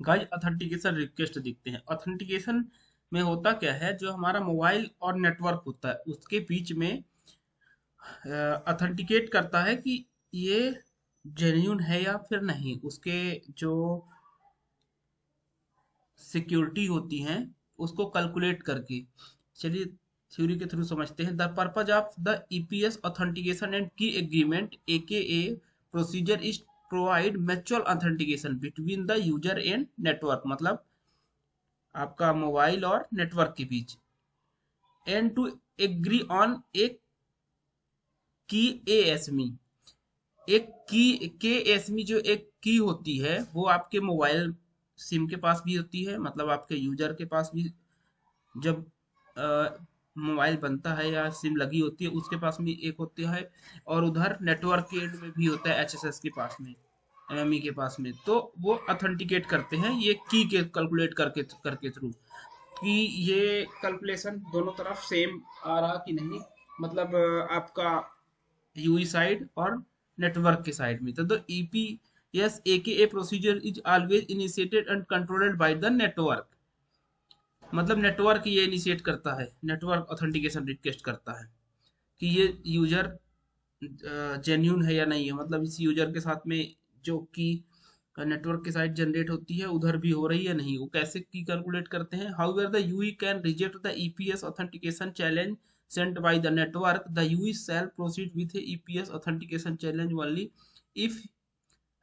Guys authentication request देखते हैं। Authentication में होता क्या है, जो हमारा मोबाइल और नेटवर्क होता है उसके बीच में ऑथेंटिकेट करता है कि ये जेन्यून है या फिर नहीं। उसके जो सिक्योरिटी होती हैं उसको कैलकुलेट करके। चलिए थ्योरी के थ्रू समझते हैं। The purpose of the EPS authentication and key agreement AKA procedure is provide mutual authentication between the user and network, मतलब आपका मोबाइल और नेटवर्क के बीच। एंड टू एग्री ऑन एक की एएसमी, एक की के एसमी जो एक की होती है वो आपके मोबाइल सिम के पास भी होती है, मतलब आपके यूजर के पास भी जब मोबाइल बनता है या सिम लगी होती है उसके पास भी एक होती है। और उधर नेटवर्क के एंड में भी होता है एचएसएस के पास में, एमएमई के पास में। तो वो ऑथेंटिकेट करते हैं ये की के कैलकुलेट करके करके थ्रू कि ये कैलकुलेशन दोनों तरफ सेम आ रहा कि नहीं, मतलब आपका यूई साइड और नेटवर्क के साइड में। तो the EPS AKA procedure is always initiated and controlled by the network, मतलब नेटवर्क ये इनिशिएट करता है, नेटवर्क ऑथेंटिकेशन रिक्वेस्ट करता है कि ये यूजर जेन्यून है या नहीं है, मतलब इस यूजर के साथ में जो कि नेटवर्क के साइड जनरेट होती है उधर भी हो रही है नहीं। वो कैसे की कैलकुलेट करते हैं। However the UE can reject the EPS authentication challenge sent by the network, the UE shall proceed with a EPS authentication challenge only if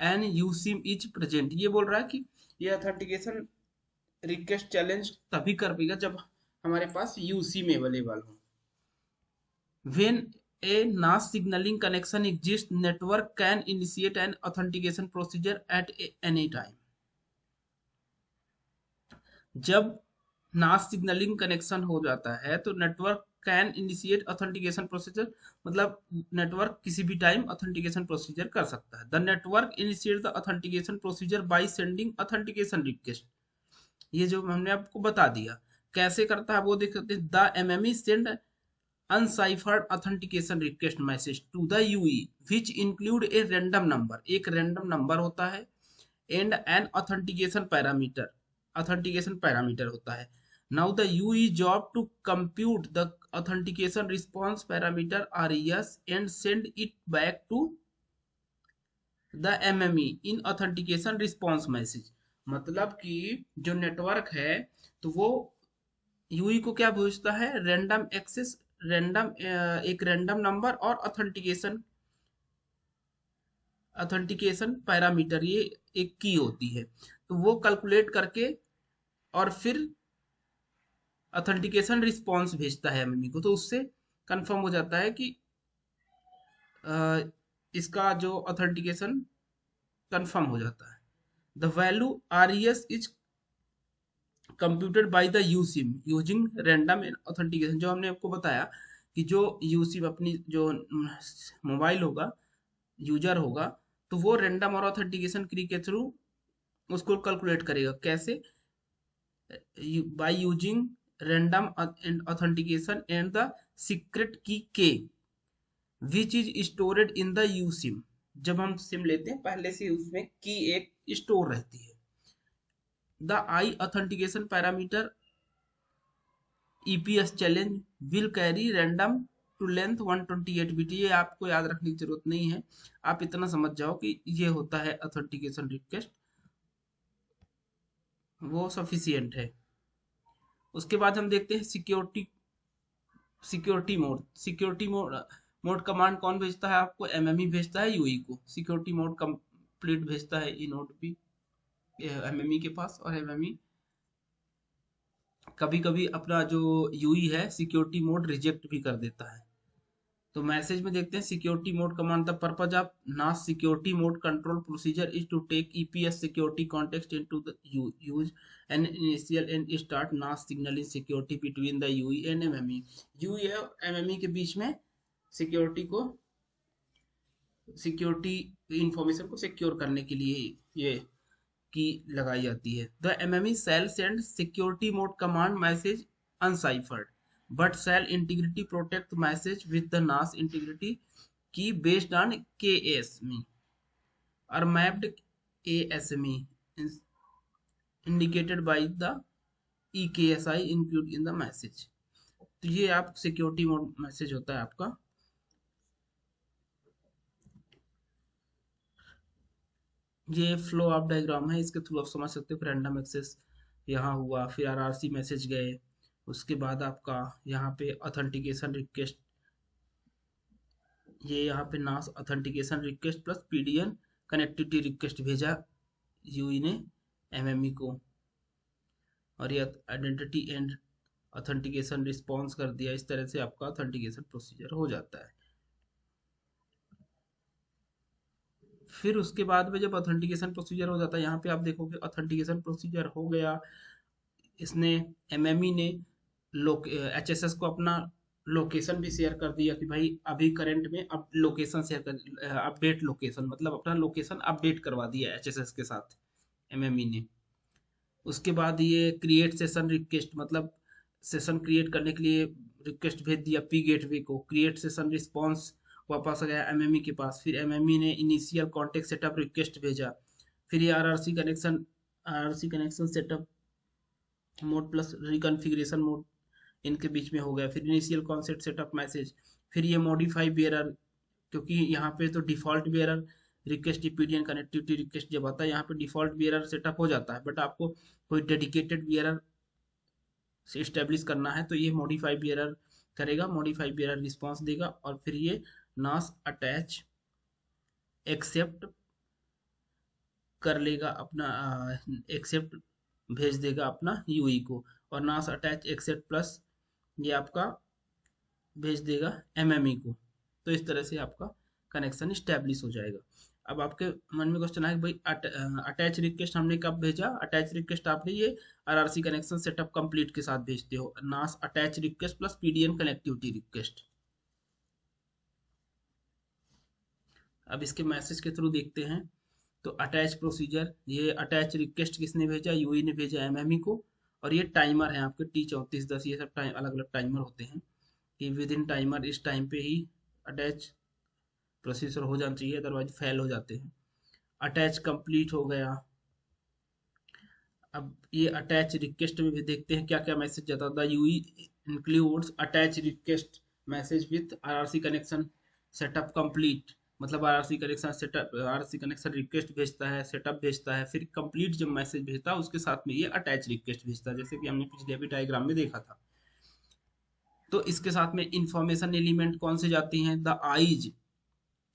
an USIM is present. ये बोल रहा है कि ये ऑथेंटिकेशन रिक्वेस्ट चैलेंज तभी कर पाएगा जब हमारे पास यूसिम अवेलेबल हो। When a NAS signaling connection exists, network can initiate an authentication procedure at any time. जब नास सिग्नलिंग कनेक्शन हो जाता है तो network can initiate authentication procedure, मतलब नेटवर्क किसी भी टाइम ऑथेंटिकेशन प्रोसीजर कर सकता है। The network initiate the authentication procedure by sending authentication request. ये जो हमने आपको बता दिया कैसे करता है वो देख सकते हैं। The MME send unciphered authentication request message to the UE which include a random number, एक random number होता है and an authentication parameter होता है। Now the UE job to compute the authentication response parameter RES and send it back to the MME in authentication response message। मतलब कि जो network है तो वो यूई को क्या भेजता है, रैंडम एक्सेस, रैंडम एक रैंडम नंबर और ऑथेंटिकेशन ऑथेंटिकेशन पैरामीटर, ये एक की होती है। तो वो कैलकुलेट करके और फिर ऑथेंटिकेशन रिस्पॉन्स भेजता है एमएमई को, तो उससे कंफर्म हो जाता है कि अ, इसका जो ऑथेंटिकेशन कंफर्म हो जाता है। The value RES is computed by the USIM using random authentication. जो हमने आपको बताया कि जो यूसिम अपनी जो मोबाइल होगा, यूजर होगा, तो वो रैंडम और ऑथेंटिकेशन की के थ्रू उसको कैलकुलेट करेगा। कैसे, by using random authentication and the secret की के which is storeyed in the you SIM. जब हम सिम लेते हैं पहले से उसमें की एक स्टोर रहती है। The I authentication parameter EPS challenge will carry random to length 128 bit. ये आपको याद रखने की जरूरत नहीं है, आप इतना समझ जाओ कि ये होता है ऑथेंटिकेशन रिक्वेस्ट, वो सफिशियंट है। उसके बाद हम देखते हैं security security mode. Security mode mode command कौन भेजता है आपको, एमएमई भेजता है यूई को। सिक्योरिटी मोड कंप्लीट भेजता है इनोड भी एमएमई के पास, और एमएमई कभी कभी अपना जो यूई है सिक्योरिटी मोड रिजेक्ट भी कर देता है। तो मैसेज में देखते हैं security mode command. The purpose of NAS security mode control procedure is to take EPS security context into the use and initial and start NAS signalling security between the UE and MME. UE और MME के बीच में security को, security information को secure करने के लिए ये की लगाई जाती है। The MME shall send security mode command message unciphered but shall integrity protect message with the NAS integrity key based on KSME or mapped ASME indicated by the EKSI include in the message. तो ये आप security mode message होता है आपका। ये flow of diagram है, इसके through आप समझ सकते हो रैंडम एक्सेस यहाँ हुआ, फिर RRC मैसेज गए, उसके बाद आपका यहाँ पे ऑथेंटिकेशन रिक्वेस्ट, ये यहाँ पे नास authentication request plus PDN connectivity request भेजा यूई ने MME को, और ये आइडेंटिटी एंड ऑथेंटिकेशन रिस्पॉन्स कर दिया। इस तरह से आपका ऑथेंटिकेशन प्रोसीजर हो जाता है। फिर उसके बाद में जब ऑथेंटिकेशन प्रोसीजर हो जाता है, यहाँ पे आप देखोगे ऑथेंटिकेशन प्रोसीजर हो गया, इसने MME ने HSS को अपना लोकेशन भी शेयर कर दिया कि भाई अभी करंट में अब लोकेशन शेयर कर, अपडेट लोकेशन मतलब अपना लोकेशन अपडेट करवा दिया HSS के साथ MME ने। उसके बाद ये क्रिएट सेशन रिक्वेस्ट मतलब सेशन क्रिएट करने के लिए रिक्वेस्ट भेज दिया पी गेटवे को, क्रिएट सेशन रिस्पॉन्स वापस आ गया MME के पास, फिर MME ने इनिशियल कॉन्टेक्ट सेटअप रिक्वेस्ट भेजा, फिर ये RRC connection setup mode plus reconfiguration mode इनके बीच में हो गया, फिर इनिशियल कॉन्सेप्ट सेटअप मैसेज, फिर ये मॉडिफाई बेयरर, क्योंकि यहाँ पे तो default bearer request EPDN connectivity request जब आता है यहाँ पे डिफ़ॉल्ट बेयरर सेटअप हो जाता है, बट आपको कोई डेडिकेटेड बेयरर से इस्टेब्लिश करना है तो ये मॉडिफाई बेयरर करेगा, मॉडिफाई बेयरर रिस्पॉन्स देगा, और फिर ये नास अटैच एक्सेप्ट कर लेगा अपना, एक्सेप्ट भेज देगा अपना यूई को, और नास अटैच एक्सेप्ट प्लस ये आपका भेज देगा MME को। तो इस तरह से आपका कनेक्शन इस्टेब्लिश हो जाएगा। अब आपके मन में क्वेश्चन है कि भाई अटैच रिक्वेस्ट हमने कब भेजा? अटैच रिक्वेस्ट आपने ये RRC कनेक्शन सेटअप कंप्लीट के साथ भेजते हो, नास attach request plus PDN connectivity request. अब इसके मैसेज के थ्रू देखते हैं। तो अटैच प्रोसीजर, ये अटैच रिक्वेस्ट किसने भेजा? यूई ने भेजा MME को, और ये टाइमर है आपके T3410, ये सब टाइम अलग अलग टाइमर होते हैं कि विद इन टाइमर इस टाइम पे ही अटैच प्रोसीजर हो जाना चाहिए, अदरवाइज फेल हो जाते हैं। अटैच कंप्लीट हो गया। अब ये अटैच रिक्वेस्ट में भी देखते हैं क्या क्या मैसेज जाता है। The UE includes attach request message with RRC connection setup complete, मतलब RRC connection setup, RRC connection request भेजता है, सेटअप भेजता है, फिर कंप्लीट जब मैसेज भेजता है उसके साथ में ये अटैच रिक्वेस्ट भेजता है, जैसे कि हमने पिछले अभी डायग्राम में देखा था। तो इसके साथ में इंफॉर्मेशन एलिमेंट कौन से जाती हैं? The IEs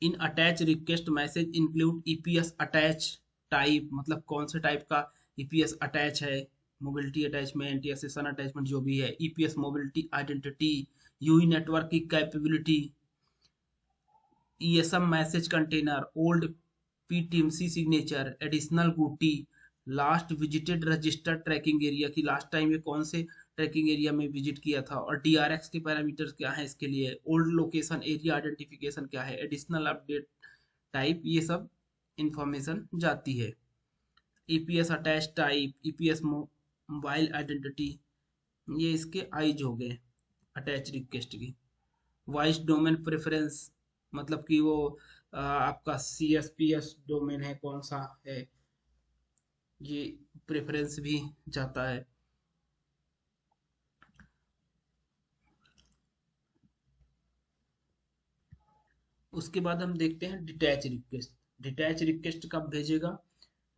in attach request message include EPS attach type, मतलब कौन से टाइप का EPS अटैच है, मोबिलिटी अटैचमेंट या सेशन अटैचमेंट जो भी है, EPS mobility identity, UE network की capability, ESM message container, old PTMC signature, additional GUTI, last visited registered tracking area की लास्ट टाइम ये कौन से ट्रैकिंग एरिया में विजिट किया था, और DRX के पैरामीटर्स क्या है इसके लिए, ओल्ड लोकेशन एरिया आइडेंटिफिकेशन क्या है, एडिशनल अपडेट टाइप, ये सब इंफॉर्मेशन जाती है। EPS attach type, EPS mobile identity, ये इसके आईज हो गए अटैच रिक्वेस्ट की। वॉइस डोमेन प्रेफरेंस, मतलब कि वो आपका CSPS डोमेन है कौन सा है, ये प्रेफरेंस भी जाता है। उसके बाद हम देखते हैं डिटैच रिक्वेस्ट। डिटैच रिक्वेस्ट कब भेजेगा?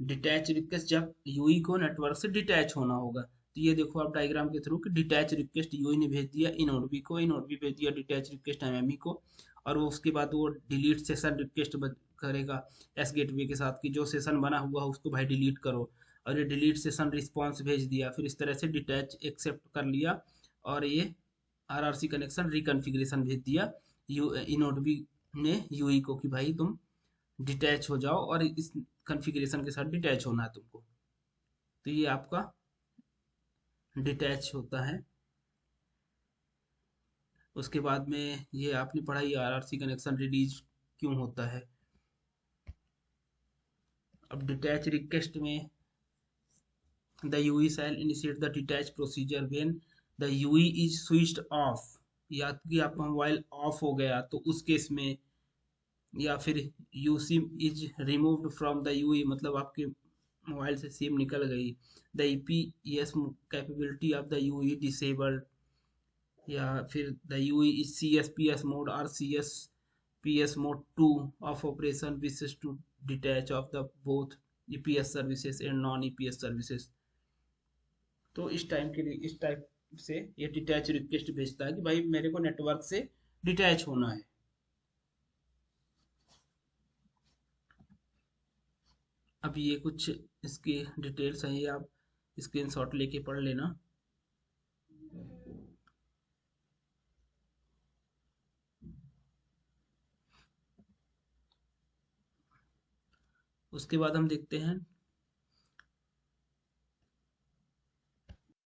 डिटैच रिक्वेस्ट जब यूई को नेटवर्क से डिटैच होना होगा। तो ये देखो आप डायग्राम के थ्रू कि डिटैच रिक्वेस्ट यूई ने भेज दिया इनोडबी को, इनोडबी भेज दिया डिटैच रिक्वेस्ट MME को, और वो उसके बाद वो डिलीट सेशन रिक्वेस्ट करेगा एस गेटवे के साथ कि जो सेशन बना हुआ है उसको भाई डिलीट करो, और ये डिलीट सेशन रिस्पॉन्स भेज दिया। फिर इस तरह से डिटैच एक्सेप्ट कर लिया, और ये RRC कनेक्शन रिकॉन्फ़िगरेशन भेज दिया यू इनोडबी ने यूई को कि भाई तुम डिटैच हो जाओ, और इस कॉन्फ़िगरेशन के साथ डिटैच होना है तुमको। तो ये आपका डिटैच होता है। उसके बाद में ये आपने पढ़ा ही RRC कनेक्शन रिलीज क्यों होता है। अब डिटैच रिक्वेस्ट में the UE shall initiate the detach procedure when the UE is switched off, या कि आपका मोबाइल ऑफ हो गया तो उस केस में, या फिर USIM is removed from the UE, मतलब आपके मोबाइल से सिम निकल गई, the EPS capability of the UE disabled, या फिर the UE C S P S mode और C S P S mode two of operation which is to detach of the both EPS services and non EPS services. तो इस time के लिए इस type से ये डिटैच रिक्वेस्ट भेजता है कि भाई मेरे को नेटवर्क से डिटैच होना है। अब ये कुछ इसकी डिटेल्स हैं, ये आप स्क्रीनशॉट लेके पढ़ लेना। उसके बाद हम देखते हैं